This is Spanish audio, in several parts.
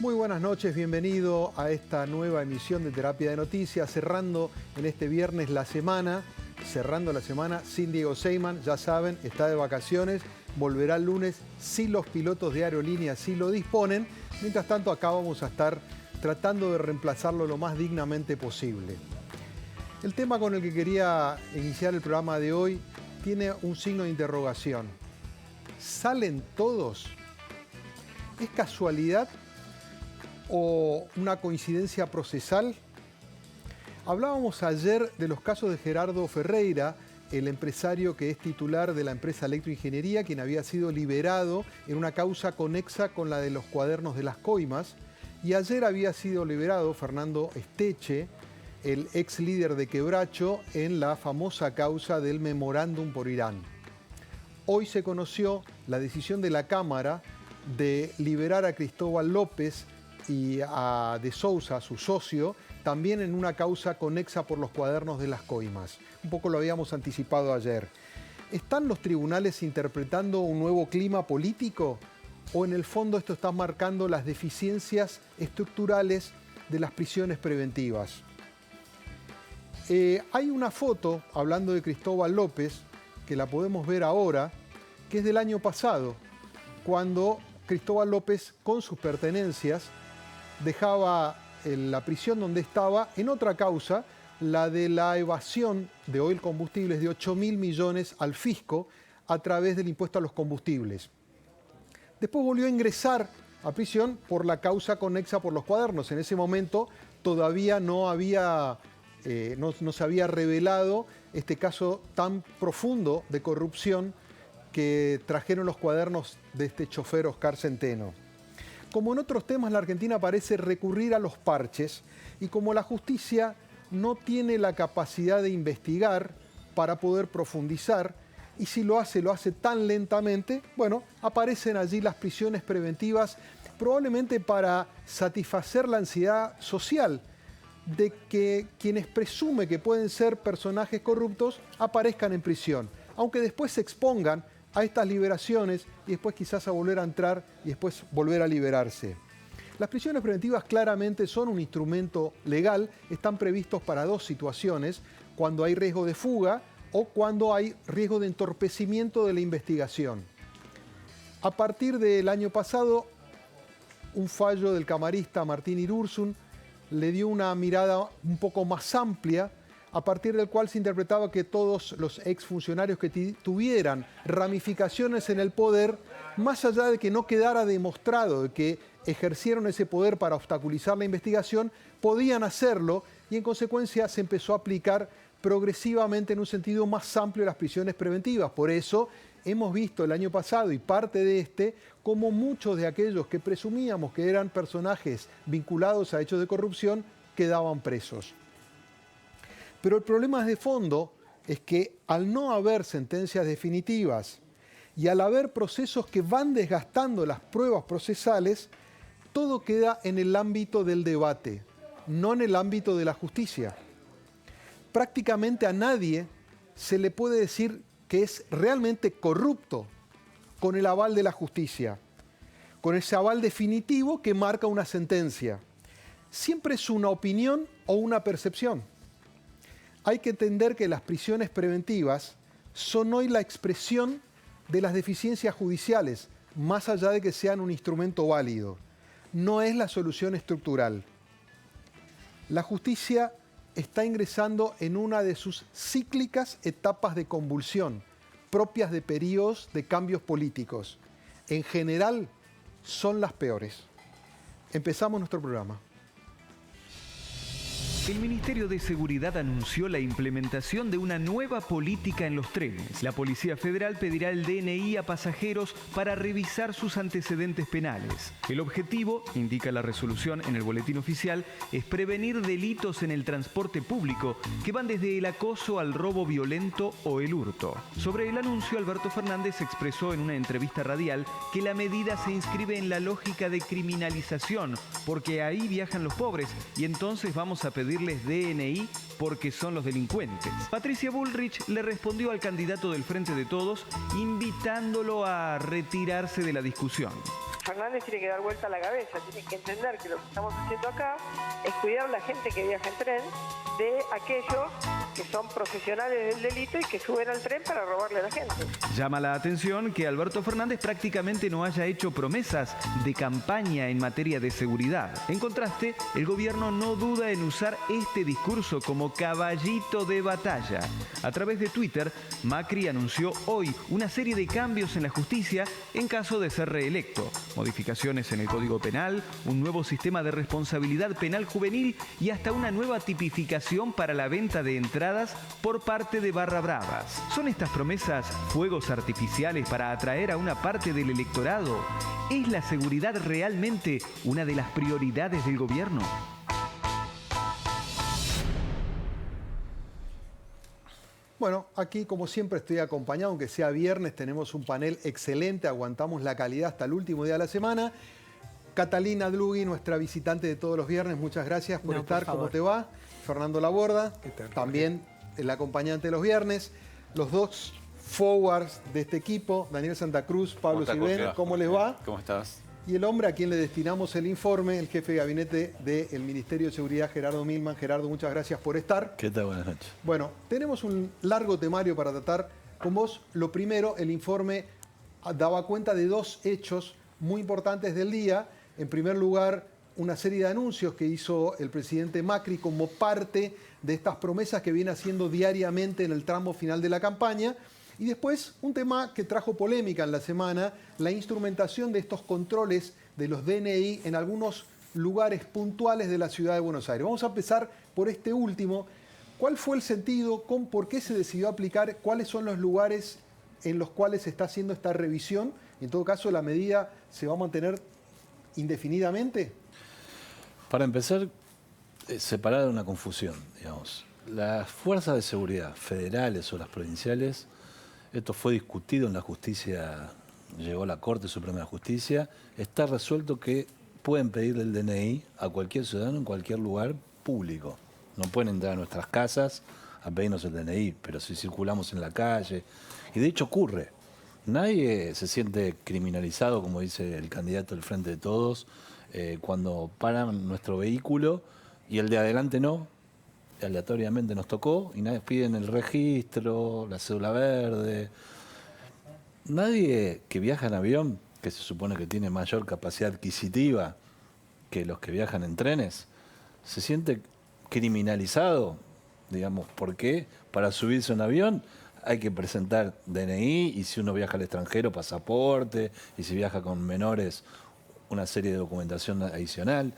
Muy buenas noches, bienvenido a esta nueva emisión de Terapia de Noticias, cerrando en este viernes la semana, sin Diego Seyman, ya saben, está de vacaciones, volverá el lunes si los pilotos de aerolíneas sí lo disponen. Mientras tanto, acá vamos a estar tratando de reemplazarlo lo más dignamente posible. El tema con el que quería iniciar el programa de hoy tiene un signo de interrogación. ¿Salen todos? ¿Es casualidad o una coincidencia procesal? Hablábamos ayer de los casos de Gerardo Ferreira, el empresario que es titular de la empresa Electroingeniería, quien había sido liberado en una causa conexa con la de los cuadernos de las coimas. Y ayer había sido liberado Fernando Esteche, el ex líder de Quebracho, en la famosa causa del memorándum por Irán. Hoy se conoció la decisión de la Cámara de liberar a Cristóbal López y a De Sousa, su socio, también en una causa conexa por los cuadernos de las coimas. Un poco lo habíamos anticipado ayer. ¿Están los tribunales interpretando un nuevo clima político? ¿O en el fondo esto está marcando las deficiencias estructurales de las prisiones preventivas? Hay una foto, hablando de Cristóbal López, que la podemos ver ahora, que es del año pasado, cuando Cristóbal López, con sus pertenencias, dejaba la prisión donde estaba en otra causa, la de la evasión de Oil Combustibles de 8.000 millones al fisco a través del impuesto a los combustibles. Después volvió a ingresar a prisión por la causa conexa por los cuadernos. En ese momento todavía no se había revelado este caso tan profundo de corrupción que trajeron los cuadernos de este chofer Oscar Centeno. Como en otros temas, la Argentina parece recurrir a los parches y como la justicia no tiene la capacidad de investigar para poder profundizar, y si lo hace tan lentamente, bueno, aparecen allí las prisiones preventivas, probablemente para satisfacer la ansiedad social de que quienes presume que pueden ser personajes corruptos aparezcan en prisión, aunque después se expongan a estas liberaciones y después quizás a volver a entrar y después volver a liberarse. Las prisiones preventivas claramente son un instrumento legal, están previstos para dos situaciones: cuando hay riesgo de fuga o cuando hay riesgo de entorpecimiento de la investigación. A partir del año pasado, un fallo del camarista Martín Irursun le dio una mirada un poco más amplia, a partir del cual se interpretaba que todos los exfuncionarios que tuvieran ramificaciones en el poder, más allá de que no quedara demostrado de que ejercieron ese poder para obstaculizar la investigación, podían hacerlo, y en consecuencia se empezó a aplicar progresivamente en un sentido más amplio las prisiones preventivas. Por eso hemos visto el año pasado y parte de este, como muchos de aquellos que presumíamos que eran personajes vinculados a hechos de corrupción quedaban presos. Pero el problema de fondo es que al no haber sentencias definitivas y al haber procesos que van desgastando las pruebas procesales, todo queda en el ámbito del debate, no en el ámbito de la justicia. Prácticamente a nadie se le puede decir que es realmente corrupto con el aval de la justicia, con ese aval definitivo que marca una sentencia. Siempre es una opinión o una percepción. Hay que entender que las prisiones preventivas son hoy la expresión de las deficiencias judiciales, más allá de que sean un instrumento válido. No es la solución estructural. La justicia está ingresando en una de sus cíclicas etapas de convulsión, propias de periodos de cambios políticos. En general, son las peores. Empezamos nuestro programa. El Ministerio de Seguridad anunció la implementación de una nueva política en los trenes. La Policía Federal pedirá el DNI a pasajeros para revisar sus antecedentes penales. El objetivo, indica la resolución en el boletín oficial, es prevenir delitos en el transporte público que van desde el acoso al robo violento o el hurto. Sobre el anuncio, Alberto Fernández expresó en una entrevista radial que la medida se inscribe en la lógica de criminalización, porque ahí viajan los pobres y entonces vamos a pedir pedirles DNI porque son los delincuentes. Patricia Bullrich le respondió al candidato del Frente de Todos invitándolo a retirarse de la discusión. Fernández tiene que dar vuelta a la cabeza, tiene que entender que lo que estamos haciendo acá es cuidar a la gente que viaja en tren de aquellos que son profesionales del delito y que suben al tren para robarle a la gente. Llama la atención que Alberto Fernández prácticamente no haya hecho promesas de campaña en materia de seguridad. En contraste, el gobierno no duda en usar este discurso como caballito de batalla. A través de Twitter, Macri anunció hoy una serie de cambios en la justicia en caso de ser reelecto. Modificaciones en el Código Penal, un nuevo sistema de responsabilidad penal juvenil y hasta una nueva tipificación para la venta de entradas por parte de Barra Bravas. ¿Son estas promesas fuegos artificiales para atraer a una parte del electorado? ¿Es la seguridad realmente una de las prioridades del gobierno? Bueno, aquí como siempre estoy acompañado, aunque sea viernes, tenemos un panel excelente, aguantamos la calidad hasta el último día de la semana. Catalina Dlugui, nuestra visitante de todos los viernes, muchas gracias por estar. ¿Cómo te va? Fernando Laborda, también el acompañante de los viernes. Los dos forwards de este equipo, Daniel Santa Cruz, Pablo Silven, ¿cómo les va? ¿Cómo estás? Y el hombre a quien le destinamos el informe, el jefe de gabinete del Ministerio de Seguridad, Gerardo Milman. Gerardo, muchas gracias por estar. ¿Qué tal? Buenas noches. Bueno, tenemos un largo temario para tratar con vos. Lo primero, el informe daba cuenta de dos hechos muy importantes del día. En primer lugar, una serie de anuncios que hizo el presidente Macri como parte de estas promesas que viene haciendo diariamente en el tramo final de la campaña. Y después, un tema que trajo polémica en la semana, la instrumentación de estos controles de los DNI en algunos lugares puntuales de la ciudad de Buenos Aires. Vamos a empezar por este último. ¿Cuál fue el sentido? ¿Por qué se decidió aplicar? ¿Cuáles son los lugares en los cuales se está haciendo esta revisión? En todo caso, ¿la medida se va a mantener indefinidamente? Para empezar, separar una confusión, digamos. Las fuerzas de seguridad federales o las provinciales, esto fue discutido en la justicia, llegó a la Corte Suprema de Justicia, está resuelto que pueden pedirle el DNI a cualquier ciudadano en cualquier lugar público. No pueden entrar a nuestras casas a pedirnos el DNI, pero si circulamos en la calle, y de hecho ocurre. Nadie se siente criminalizado, como dice el candidato del Frente de Todos, cuando paran nuestro vehículo y el de adelante no, aleatoriamente nos tocó y nadie piden el registro, la cédula verde. Nadie que viaja en avión, que se supone que tiene mayor capacidad adquisitiva que los que viajan en trenes, se siente criminalizado, digamos, porque para subirse a un avión hay que presentar DNI y si uno viaja al extranjero, pasaporte, y si viaja con menores, una serie de documentación adicional.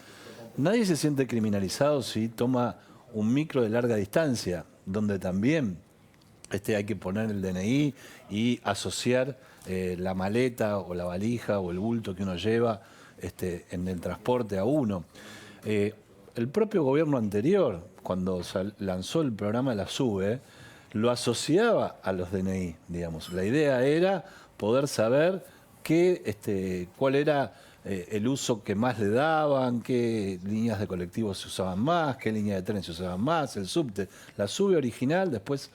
Nadie se siente criminalizado si toma un micro de larga distancia, donde también hay que poner el DNI y asociar la maleta o la valija o el bulto que uno lleva en el transporte a uno. El propio gobierno anterior, cuando lanzó el programa de la SUBE, lo asociaba a los DNI, digamos. La idea era poder saber cuál era el uso que más le daban, qué líneas de colectivos se usaban más, qué líneas de tren se usaban más, el subte. La SUBE original después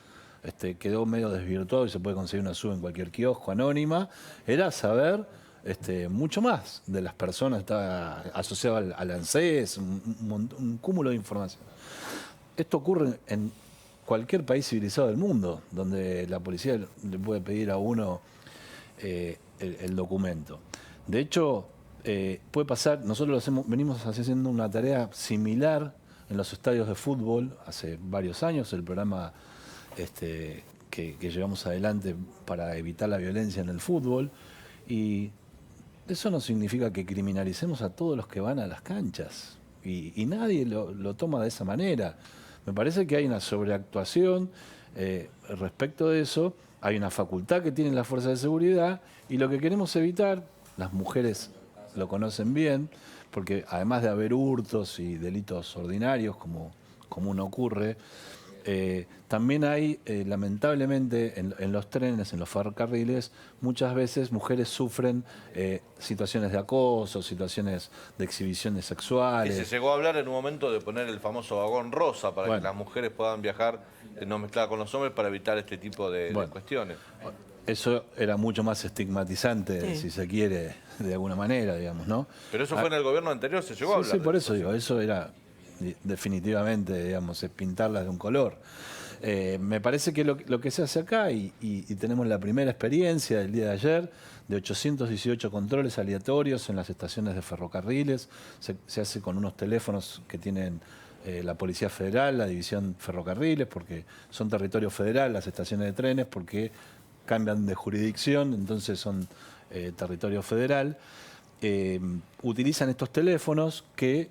quedó medio desvirtuado y se puede conseguir una SUBE en cualquier kiosco anónima, era saber mucho más de las personas, estaba asociado al ANSES, un cúmulo de información. Esto ocurre en cualquier país civilizado del mundo, donde la policía le puede pedir a uno el documento. De hecho, puede pasar, nosotros venimos haciendo una tarea similar en los estadios de fútbol hace varios años, el programa que llevamos adelante para evitar la violencia en el fútbol, y eso no significa que criminalicemos a todos los que van a las canchas, y nadie lo toma de esa manera. Me parece que hay una sobreactuación respecto de eso, hay una facultad que tienen las fuerzas de seguridad y lo que queremos evitar, las mujeres lo conocen bien, porque además de haber hurtos y delitos ordinarios, como uno ocurre, También hay, lamentablemente, en los trenes, en los ferrocarriles, muchas veces mujeres sufren situaciones de acoso, situaciones de exhibiciones Y sexuales. se llegó a hablar en un momento de poner el famoso vagón rosa para que las mujeres puedan viajar no mezcladas con los hombres para evitar este tipo de cuestiones. Eso era mucho más estigmatizante, si se quiere, de alguna manera, digamos, ¿no? Pero eso fue en el gobierno anterior, se llegó a hablar. Sí, por eso digo, eso era definitivamente, digamos, es pintarlas de un color. Me parece que lo que se hace acá, y tenemos la primera experiencia del día de ayer, de 818 controles aleatorios en las estaciones de ferrocarriles, se hace con unos teléfonos que tienen la Policía Federal, la División Ferrocarriles, porque son territorio federal las estaciones de trenes, porque cambian de jurisdicción, entonces son territorio federal. Utilizan estos teléfonos que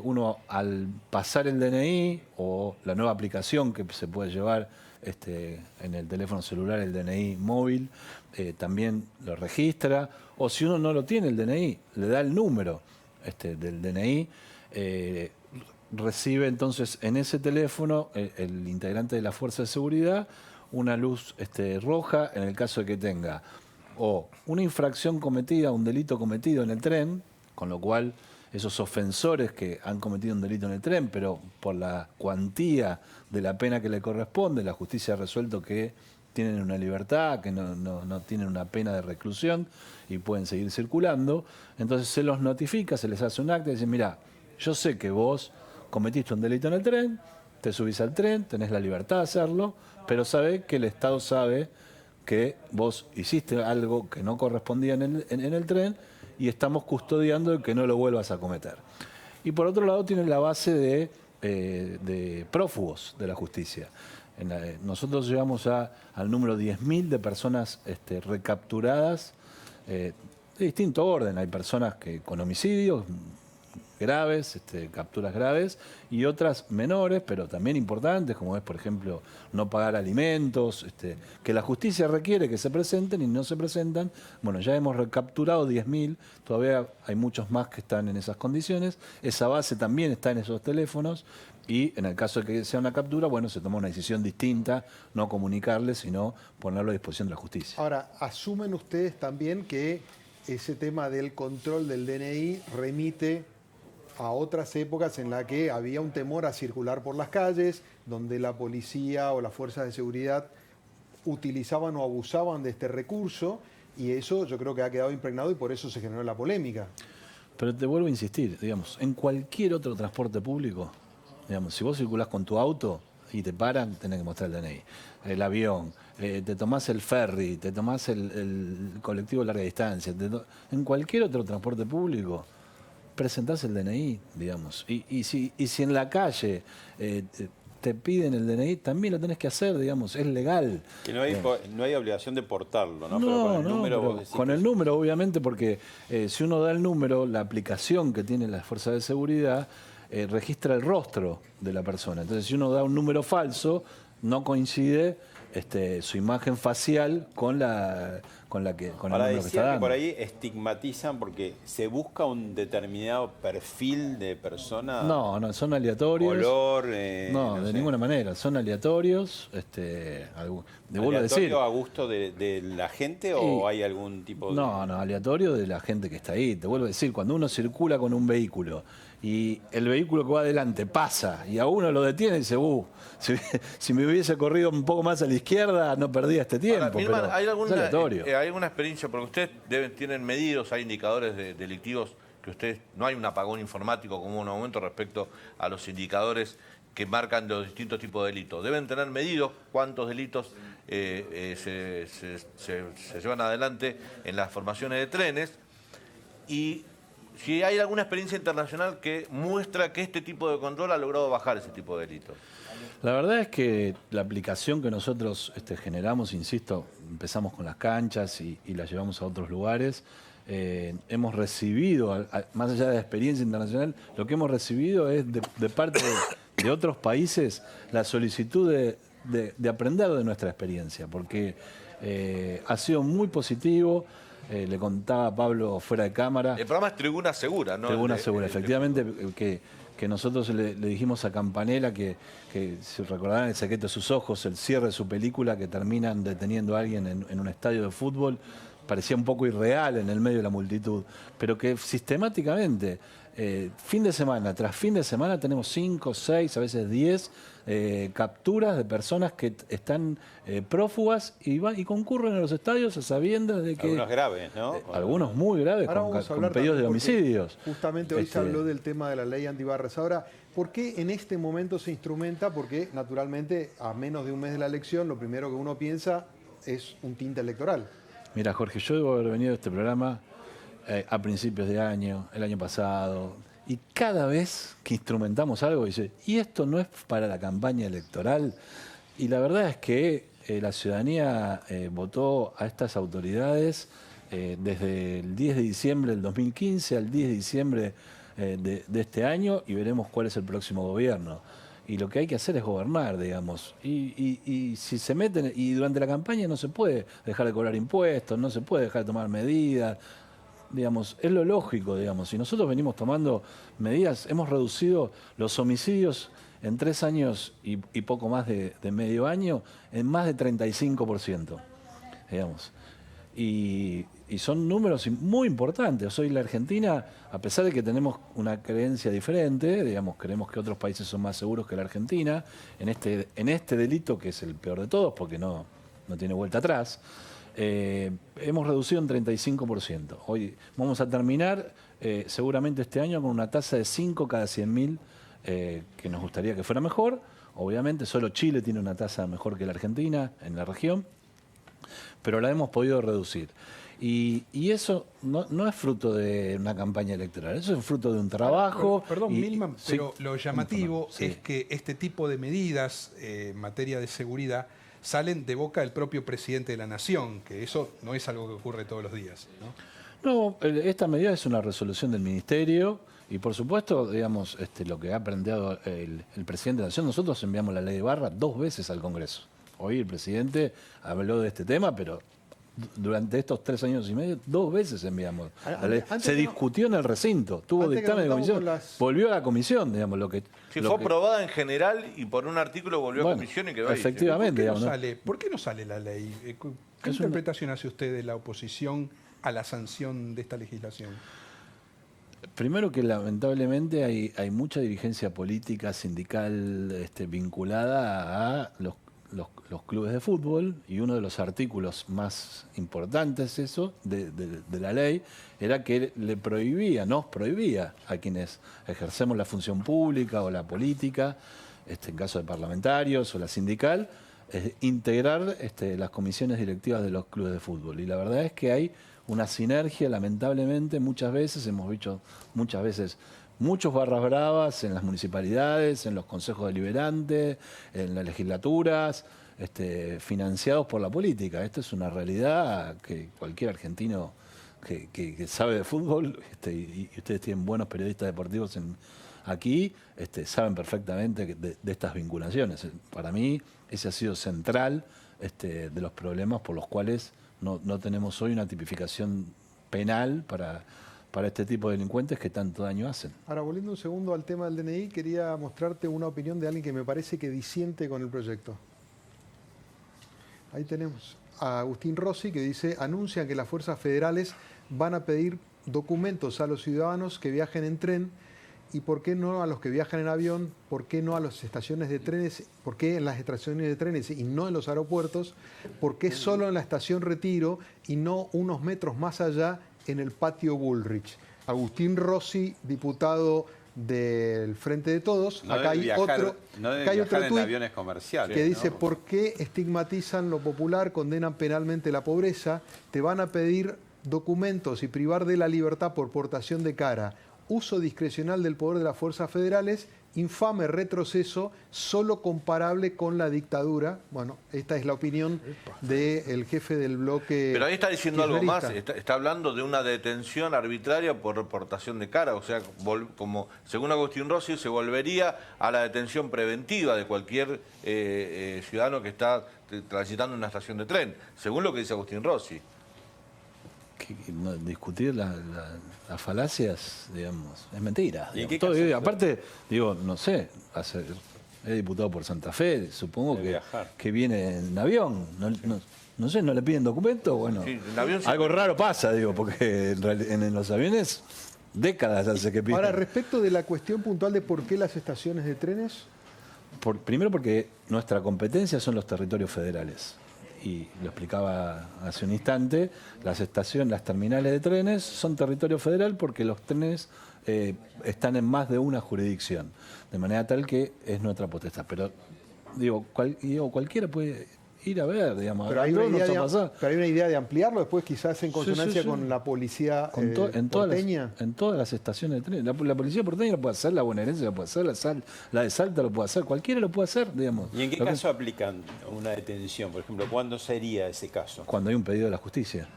uno, al pasar el DNI o la nueva aplicación que se puede llevar en el teléfono celular, el DNI móvil, también lo registra, o si uno no lo tiene el DNI, le da el número del DNI, recibe entonces en ese teléfono el integrante de la Fuerza de Seguridad una luz roja en el caso de que tenga o una infracción cometida, un delito cometido en el tren, con lo cual esos ofensores que han cometido un delito en el tren, pero por la cuantía de la pena que le corresponde, la justicia ha resuelto que tienen una libertad, que no tienen una pena de reclusión y pueden seguir circulando. Entonces se los notifica, se les hace un acta y dicen, mira, yo sé que vos cometiste un delito en el tren, te subís al tren, tenés la libertad de hacerlo, pero sabe que el Estado sabe que vos hiciste algo que no correspondía en el tren y estamos custodiando de que no lo vuelvas a cometer. Y por otro lado tiene la base de prófugos de la justicia. Nosotros llegamos al número 10.000 de personas recapturadas de distinto orden. Hay personas que con homicidios graves, capturas graves, y otras menores, pero también importantes, como es, por ejemplo, no pagar alimentos, que la justicia requiere que se presenten y no se presentan. Bueno, ya hemos recapturado 10.000, todavía hay muchos más que están en esas condiciones. Esa base también está en esos teléfonos y en el caso de que sea una captura, bueno, se toma una decisión distinta, no comunicarle, sino ponerlo a disposición de la justicia. Ahora, asumen ustedes también que ese tema del control del DNI remite a otras épocas en las que había un temor a circular por las calles, donde la policía o las fuerzas de seguridad utilizaban o abusaban de este recurso, y eso yo creo que ha quedado impregnado y por eso se generó la polémica. Pero te vuelvo a insistir, digamos, en cualquier otro transporte público, digamos, si vos circulás con tu auto y te paran, tenés que mostrar el DNI. El avión, te tomás el ferry, te tomás el colectivo de larga distancia, en cualquier otro transporte público, presentás el DNI, digamos. Y si en la calle te piden el DNI, también lo tenés que hacer, digamos, es legal. Que no hay obligación de portarlo, ¿no? No, pero con el número, vos decís con el número, obviamente, porque si uno da el número, la aplicación que tiene las fuerzas de seguridad registra el rostro de la persona. Entonces, si uno da un número falso, no coincide su imagen facial con el número que está dando. Que por ahí estigmatizan porque se busca un determinado perfil de persona. No, son aleatorios. Color. No, de ninguna manera. Son aleatorios. ¿Aleatorio a gusto de la gente o hay algún tipo de.? No, aleatorio de la gente que está ahí. Te vuelvo a decir, cuando uno circula con un vehículo y el vehículo que va adelante pasa y a uno lo detiene y dice, si me hubiese corrido un poco más a la izquierda no perdía este tiempo. Ahora, Milman, pero ¿hay aleatorio. alguna experiencia? Porque ustedes tienen medidos, hay indicadores delictivos que ustedes, no hay un apagón informático como en un momento respecto a los indicadores que marcan los distintos tipos de delitos. Deben tener medidos cuántos delitos se llevan adelante en las formaciones de trenes y si hay alguna experiencia internacional que muestra que este tipo de control ha logrado bajar ese tipo de delitos. La verdad es que la aplicación que nosotros generamos, insisto, empezamos con las canchas y las llevamos a otros lugares. Hemos recibido, más allá de la experiencia internacional, lo que hemos recibido es de parte de otros países la solicitud de aprender de nuestra experiencia, porque ha sido muy positivo. Le contaba a Pablo fuera de cámara. El programa es Tribuna Segura, ¿no? Tribuna Segura, efectivamente, que que nosotros le dijimos a Campanella que si recordarán El secreto de sus ojos, el cierre de su película, que terminan deteniendo a alguien en un estadio de fútbol, parecía un poco irreal en el medio de la multitud, pero que sistemáticamente, fin de semana tras fin de semana, tenemos 5, 6, a veces 10 capturas de personas que están prófugas y concurren a los estadios a sabiendas de que... Algunos graves, ¿no? Algunos muy graves, Ahora vamos a con hablar pedidos de también porque homicidios. Justamente hoy se habló del tema de la ley antibarras. Ahora, ¿por qué en este momento se instrumenta? Porque naturalmente a menos de un mes de la elección lo primero que uno piensa es un tinte electoral. Mira, Jorge, yo debo haber venido a este programa a principios de año, el año pasado, y cada vez que instrumentamos algo dice, ¿y esto no es para la campaña electoral? Y la verdad es que la ciudadanía votó a estas autoridades desde el 10 de diciembre del 2015 al 10 de diciembre de este año, y veremos cuál es el próximo gobierno. Y lo que hay que hacer es gobernar, digamos. Y si se meten, y durante la campaña no se puede dejar de cobrar impuestos, no se puede dejar de tomar medidas, digamos, es lo lógico, digamos. Y nosotros venimos tomando medidas, hemos reducido los homicidios en 3 años y poco más de medio año en más de 35%, digamos. Y son números muy importantes. Hoy la Argentina, a pesar de que tenemos una creencia diferente, digamos, creemos que otros países son más seguros que la Argentina, en este delito, que es el peor de todos, porque no tiene vuelta atrás, hemos reducido en 35%. Hoy vamos a terminar seguramente este año con una tasa de 5 cada 100.000, que nos gustaría que fuera mejor. Obviamente solo Chile tiene una tasa mejor que la Argentina en la región, pero la hemos podido reducir. Y eso no es fruto de una campaña electoral, eso es fruto de un trabajo. Perdón, Milman, sí, pero lo llamativo sí, es que este tipo de medidas en materia de seguridad salen de boca del propio presidente de la Nación, que eso no es algo que ocurre todos los días, ¿no? No, esta medida es una resolución del Ministerio y, por supuesto, digamos, lo que ha planteado el presidente de la Nación. Nosotros enviamos la ley de Barra 2 veces al Congreso. Hoy el presidente habló de este tema, pero durante estos 3 años y medio, 2 veces enviamos la ley. Se discutió en el recinto, tuvo dictamen de comisión, volvió a la comisión, digamos, fue aprobada en general y por un artículo volvió a comisión y quedó ahí. Efectivamente. ¿Por qué no sale la ley? ¿Qué interpretación hace usted de la oposición a la sanción de esta legislación? Primero que lamentablemente hay mucha dirigencia política, sindical, vinculada a los clubes de fútbol, y uno de los artículos más importantes de la ley era que nos prohibía a quienes ejercemos la función pública o la política, en caso de parlamentarios o la sindical, integrar las comisiones directivas de los clubes de fútbol. Y la verdad es que hay una sinergia, lamentablemente, muchas veces, hemos visto muchas veces muchos barras bravas en las municipalidades, en los consejos deliberantes, en las legislaturas, financiados por la política. Esta es una realidad que cualquier argentino que sabe de fútbol, y ustedes tienen buenos periodistas deportivos aquí, saben perfectamente de estas vinculaciones. Para mí, ese ha sido central de los problemas por los cuales no tenemos hoy una tipificación penal para este tipo de delincuentes que tanto daño hacen. Ahora, volviendo un segundo al tema del DNI, quería mostrarte una opinión de alguien que me parece que disiente con el proyecto. Ahí tenemos a Agustín Rossi, que dice: anuncian que las fuerzas federales van a pedir documentos a los ciudadanos que viajen en tren, y por qué no a los que viajan en avión, por qué no a las estaciones de trenes, por qué en las estaciones de trenes y no en los aeropuertos, por qué solo en la estación Retiro y no unos metros más allá en el patio Bullrich. Agustín Rossi, diputado del Frente de Todos. Acá hay otro en aviones comerciales, que dice: ¿no? ¿Por qué estigmatizan lo popular, condenan penalmente la pobreza? Te van a pedir documentos y privar de la libertad por portación de cara. Uso discrecional del poder de las fuerzas federales, infame retroceso, solo comparable con la dictadura. Bueno, esta es la opinión del jefe del bloque. Pero ahí está diciendo algo más, kirchnerista. está hablando de una detención arbitraria por portación de cara, o sea, como según Agustín Rossi, se volvería a la detención preventiva de cualquier ciudadano que está transitando en una estación de tren, según lo que dice Agustín Rossi. discutir las falacias, digamos, es mentira. ¿Y en qué Todo, caso aparte, digo, no sé, es diputado por Santa Fe, supongo que viene en avión. No sé, no le piden documento, bueno. Sí, en avión sí. Algo raro pasa, digo, porque en los aviones décadas hace que piden. Ahora, respecto de la cuestión puntual de por qué las estaciones de trenes, Primero porque nuestra competencia son los territorios federales. Y lo explicaba hace un instante, las terminales de trenes son territorio federal porque los trenes están en más de una jurisdicción. De manera tal que es nuestra potestad. Pero digo, cualquiera puede ir a ver, digamos. pero hay, una idea de ampliarlo después quizás en consonancia Sí. con la policía En porteña. todas las estaciones de tren. La policía porteña lo puede hacer, la bonaerense lo puede hacer, la de Salta lo puede hacer, cualquiera lo puede hacer, digamos. ¿Y en qué caso aplican una detención? Por ejemplo, ¿cuándo sería ese caso? Cuando hay un pedido de la justicia.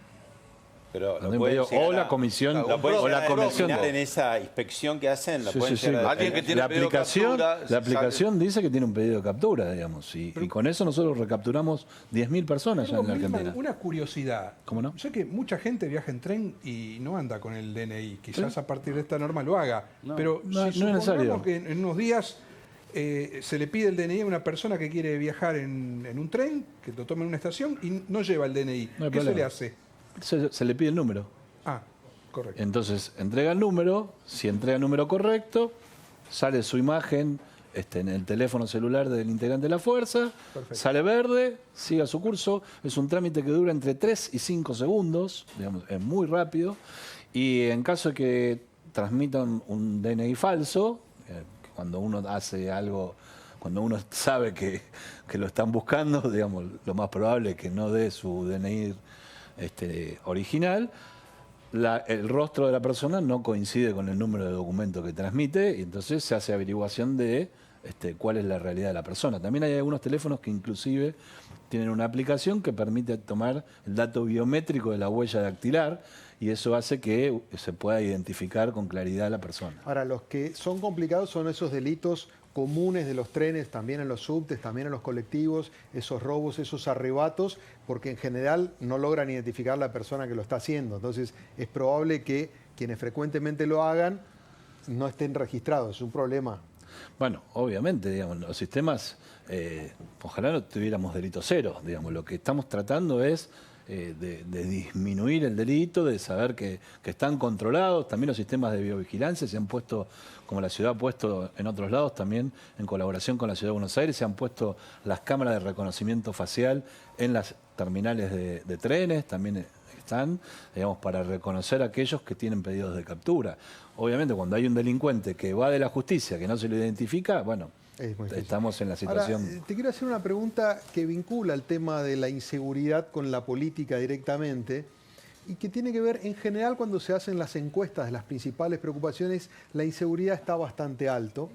Pero Cuando hay un pedido, o la comisión, o la comisión de- en esa inspección que hacen, la Sí, pueden sí, llegar sí. a Alguien que detener. tiene pedido de captura, la se aplicación dice que tiene un pedido de captura, digamos, y con eso nosotros recapturamos 10.000 personas ya en la Milman, Argentina. una curiosidad. ¿Cómo no? Sé que mucha gente viaja en tren y no anda con el DNI. Quizás a partir de esta norma lo haga. Pero no si es necesario. supongamos que en unos días se le pide el DNI a una persona que quiere viajar en un tren, que lo tome en una estación y no lleva el DNI. No hay ¿Qué se problema. le hace? Se le pide el número. Ah, correcto. Entonces, entrega el número, si entrega el número correcto, sale su imagen en el teléfono celular del integrante de la fuerza, Perfecto. sale verde, siga su curso, es un trámite que dura entre 3 y 5 segundos, digamos, es muy rápido, y en caso de que transmitan un DNI falso, cuando uno hace algo, cuando uno sabe que lo están buscando, digamos, lo más probable es que no dé su DNI original, el rostro de la persona no coincide con el número de documento que transmite y entonces se hace averiguación de cuál es la realidad de la persona. También hay algunos teléfonos que inclusive tienen una aplicación que permite tomar el dato biométrico de la huella dactilar y eso hace que se pueda identificar con claridad a la persona. Ahora, los que son complicados son esos delitos comunes de los trenes, también en los subtes, también en los colectivos, esos robos, esos arrebatos, porque en general no logran identificar la persona que lo está haciendo. Entonces, es probable que quienes frecuentemente lo hagan no estén registrados. Es un problema. Bueno, obviamente, digamos, los sistemas, ojalá no tuviéramos delito cero, digamos, lo que estamos tratando es de disminuir el delito, de saber que están controlados. También los sistemas de biovigilancia se han puesto, como la ciudad ha puesto en otros lados, también en colaboración con la Ciudad de Buenos Aires, se han puesto las cámaras de reconocimiento facial en las terminales de trenes, también están, digamos, para reconocer a aquellos que tienen pedidos de captura. Obviamente, cuando hay un delincuente que va de la justicia, que no se lo identifica, bueno, Es muy difícil. estamos en la situación. Ahora, te quiero hacer una pregunta que vincula el tema de la inseguridad con la política directamente y que tiene que ver, en general, cuando se hacen las encuestas de las principales preocupaciones, la inseguridad está bastante alto.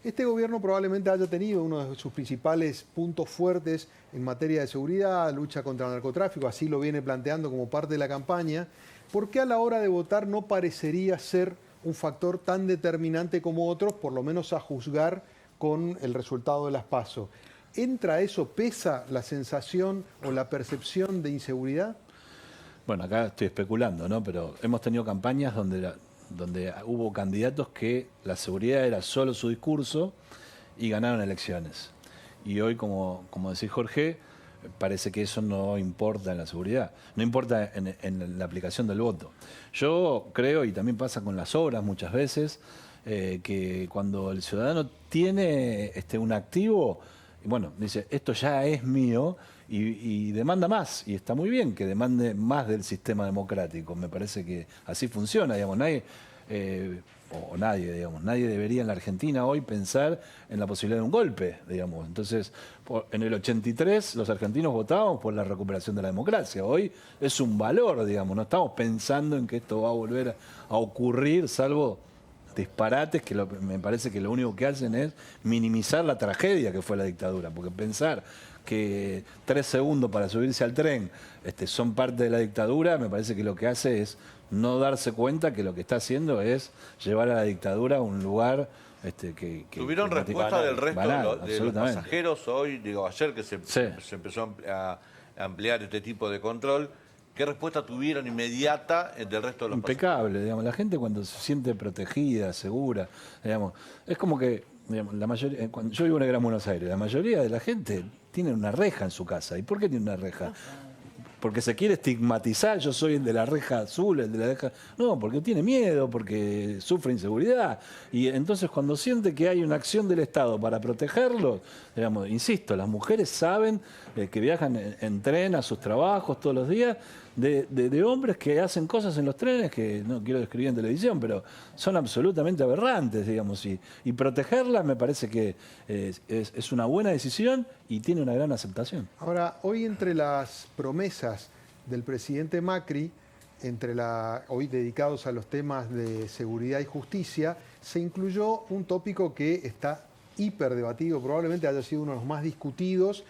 Este gobierno probablemente haya tenido uno de sus principales puntos fuertes en materia de seguridad, lucha contra el narcotráfico, así lo viene planteando como parte de la campaña. ¿Por qué a la hora de votar no parecería ser un factor tan determinante como otros, por lo menos a juzgar con el resultado de las PASO? ¿Entra eso, pesa la sensación o la percepción de inseguridad? Bueno, acá estoy especulando, ¿no? Pero hemos tenido campañas donde hubo candidatos que la seguridad era solo su discurso y ganaron elecciones. Y hoy, como decía Jorge, parece que eso no importa en la seguridad, no importa en la aplicación del voto. Yo creo, y también pasa con las obras muchas veces, que cuando el ciudadano tiene un activo, bueno, dice, esto ya es mío y demanda más. Y está muy bien que demande más del sistema democrático. Me parece que así funciona, digamos. Nadie debería en la Argentina hoy pensar en la posibilidad de un golpe, digamos. Entonces, en el 83 los argentinos votábamos por la recuperación de la democracia. Hoy es un valor, digamos. No estamos pensando en que esto va a volver a ocurrir, salvo disparates que me parece que lo único que hacen es minimizar la tragedia que fue la dictadura, porque pensar que 3 segundos para subirse al tren son parte de la dictadura, me parece que lo que hace es no darse cuenta que lo que está haciendo es llevar a la dictadura a un lugar que ¿Tuvieron que respuesta del resto banal, de los pasajeros hoy? Digo, ayer que se Sí. empezó a ampliar este tipo de control. ¿Qué respuesta tuvieron inmediata del resto de los impecable, digamos. La gente cuando se siente protegida, segura, digamos, es como que, digamos, la mayoría, cuando yo vivo en el Gran Buenos Aires, la mayoría de la gente tiene una reja en su casa. ¿Y por qué tiene una reja? Porque se quiere estigmatizar, yo soy el de la reja azul, el de la reja... No, porque tiene miedo, porque sufre inseguridad. Y entonces cuando siente que hay una acción del Estado para protegerlo, digamos, insisto, las mujeres saben que viajan en tren a sus trabajos todos los días, de hombres que hacen cosas en los trenes que no quiero describir en televisión, pero son absolutamente aberrantes, digamos. Y protegerlas me parece que es una buena decisión y tiene una gran aceptación. Ahora, hoy entre las promesas del presidente Macri, hoy dedicados a los temas de seguridad y justicia, se incluyó un tópico que está hiperdebatido, probablemente haya sido uno de los más discutidos,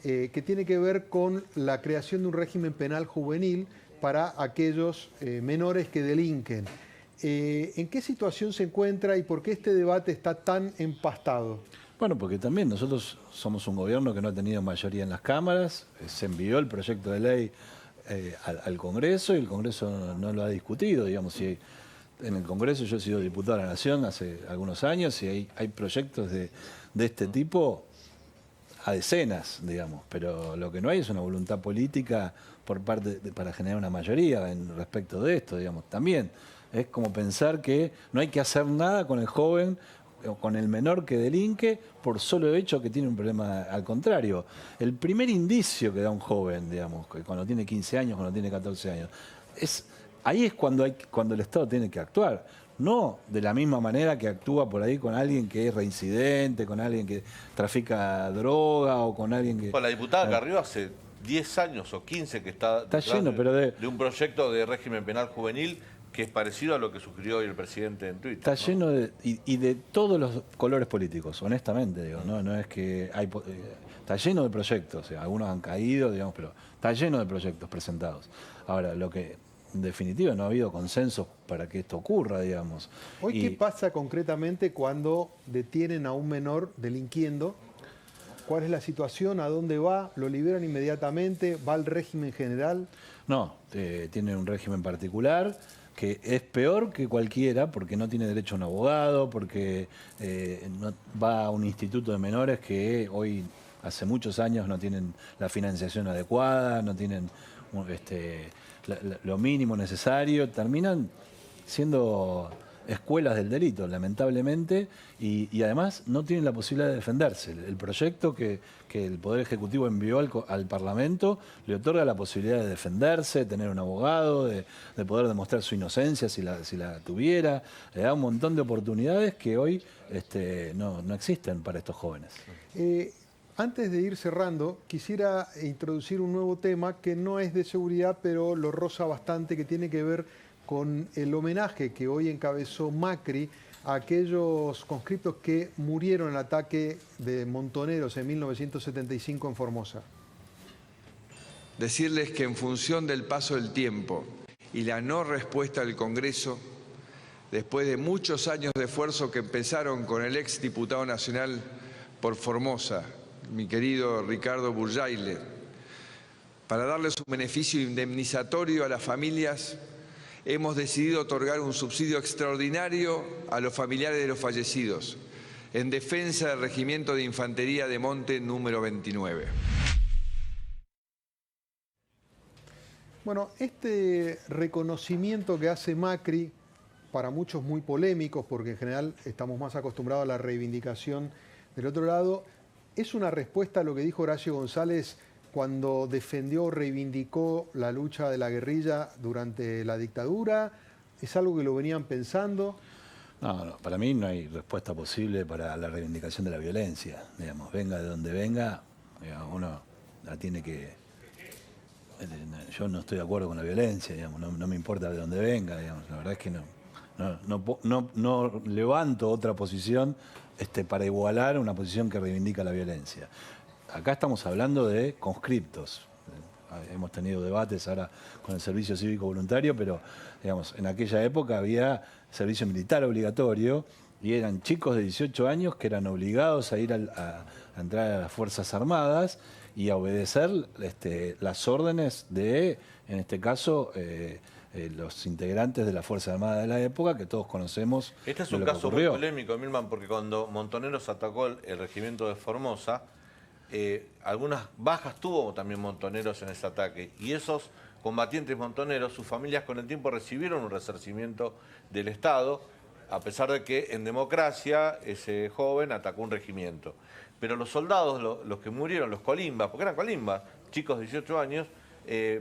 que tiene que ver con la creación de un régimen penal juvenil para aquellos menores que delinquen. ¿En qué situación se encuentra y por qué este debate está tan empastado? Bueno, porque también nosotros somos un gobierno que no ha tenido mayoría en las cámaras, se envió el proyecto de ley al Congreso y el Congreso no lo ha discutido, digamos. Si en el Congreso yo he sido diputado de la Nación hace algunos años y hay proyectos de este tipo a decenas, digamos, pero lo que no hay es una voluntad política por parte para generar una mayoría en respecto de esto, digamos. También es como pensar que no hay que hacer nada con el joven o con el menor que delinque por solo hecho que tiene un problema. Al contrario, el primer indicio que da un joven, digamos, que cuando tiene 15 años, cuando tiene 14 años, ahí es cuando el Estado tiene que actuar. No de la misma manera que actúa por ahí con alguien que es reincidente, con alguien que trafica droga o con alguien que... Bueno, la diputada Carrió hace 10 años o 15 que está lleno, pero de un proyecto de régimen penal juvenil que es parecido a lo que sugirió hoy el presidente en Twitter. Está lleno de todos los colores políticos, honestamente, digo, no es que hay... está lleno de proyectos, o sea, algunos han caído, digamos, pero está lleno de proyectos presentados. Ahora, lo que... En definitiva, no ha habido consenso para que esto ocurra, digamos. Hoy, ¿qué pasa concretamente cuando detienen a un menor delinquiendo? ¿Cuál es la situación? ¿A dónde va? ¿Lo liberan inmediatamente? ¿Va al régimen general? No, tiene un régimen particular que es peor que cualquiera porque no tiene derecho a un abogado, porque no, va a un instituto de menores que hoy, hace muchos años, no tienen la financiación adecuada, no tienen... lo mínimo necesario, terminan siendo escuelas del delito, lamentablemente, y además no tienen la posibilidad de defenderse. El proyecto que el Poder Ejecutivo envió al Parlamento le otorga la posibilidad de defenderse, de tener un abogado, de poder demostrar su inocencia si la tuviera, le da un montón de oportunidades que hoy no existen para estos jóvenes. Antes de ir cerrando, quisiera introducir un nuevo tema que no es de seguridad, pero lo roza bastante, que tiene que ver con el homenaje que hoy encabezó Macri a aquellos conscriptos que murieron en el ataque de Montoneros en 1975 en Formosa. Decirles que en función del paso del tiempo y la no respuesta del Congreso, después de muchos años de esfuerzo que empezaron con el ex diputado nacional por Formosa, mi querido Ricardo Burjaile, para darles un beneficio indemnizatorio a las familias, hemos decidido otorgar un subsidio extraordinario a los familiares de los fallecidos, en defensa del Regimiento de Infantería de Monte número 29. Bueno, este reconocimiento que hace Macri, para muchos muy polémicos, porque en general estamos más acostumbrados a la reivindicación del otro lado, ¿es una respuesta a lo que dijo Horacio González cuando defendió o reivindicó la lucha de la guerrilla durante la dictadura? ¿Es algo que lo venían pensando? No, para mí no hay respuesta posible para la reivindicación de la violencia. Digamos, venga de donde venga, digamos, uno la tiene que... Yo no estoy de acuerdo con la violencia, digamos, no me importa de dónde venga, digamos, la verdad es que no levanto otra posición para igualar una posición que reivindica la violencia. Acá estamos hablando de conscriptos. Hemos tenido debates ahora con el servicio cívico voluntario, pero digamos, en aquella época había servicio militar obligatorio y eran chicos de 18 años que eran obligados a ir a entrar a las Fuerzas Armadas y a obedecer las órdenes de, en este caso, los integrantes de la Fuerza Armada de la época, que todos conocemos. Este es un caso muy polémico, Milman, porque cuando Montoneros atacó el regimiento de Formosa, algunas bajas tuvo también Montoneros en ese ataque, y esos combatientes montoneros, sus familias con el tiempo recibieron un resarcimiento del Estado, a pesar de que en democracia ese joven atacó un regimiento. Pero los soldados, los que murieron, los colimbas, porque eran colimbas, chicos de 18 años,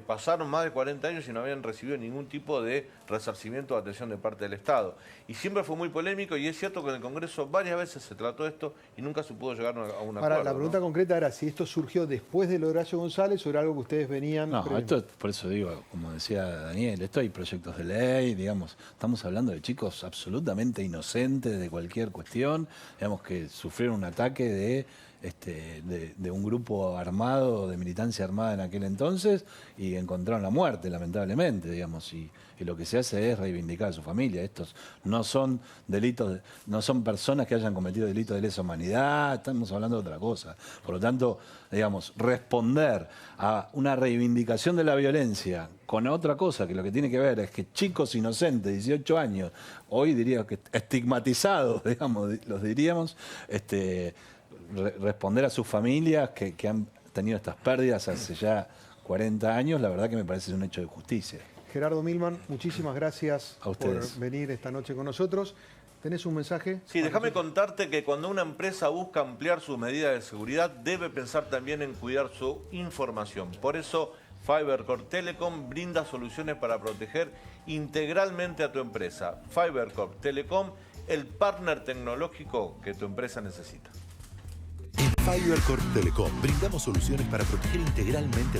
pasaron más de 40 años y no habían recibido ningún tipo de resarcimiento o atención de parte del Estado. Y siempre fue muy polémico, y es cierto que en el Congreso varias veces se trató esto y nunca se pudo llegar a un acuerdo. Ahora, la pregunta concreta era si esto surgió después de lo de Horacio González o era algo que ustedes venían... No, esto, por eso digo, como decía Daniel, esto hay proyectos de ley, digamos, estamos hablando de chicos absolutamente inocentes de cualquier cuestión, digamos, que sufrieron un ataque de un grupo armado, de militancia armada en aquel entonces, y encontraron la muerte, lamentablemente, digamos, y lo que se hace es reivindicar a su familia. Estos no son delitos, no son personas que hayan cometido delitos de lesa humanidad, estamos hablando de otra cosa. Por lo tanto, digamos, responder a una reivindicación de la violencia con otra cosa, que lo que tiene que ver es que chicos inocentes, 18 años, hoy diría que estigmatizados, digamos, los diríamos, responder a sus familias que han tenido estas pérdidas hace ya 40 años, la verdad que me parece un hecho de justicia. Gerardo Milman, muchísimas gracias a ustedes por venir esta noche con nosotros. ¿Tenés un mensaje? Sí, déjame contarte que cuando una empresa busca ampliar sus medidas de seguridad, debe pensar también en cuidar su información. Por eso, FiberCorp Telecom brinda soluciones para proteger integralmente a tu empresa. FiberCorp Telecom, el partner tecnológico que tu empresa necesita. En FiberCorp Telecom brindamos soluciones para proteger integralmente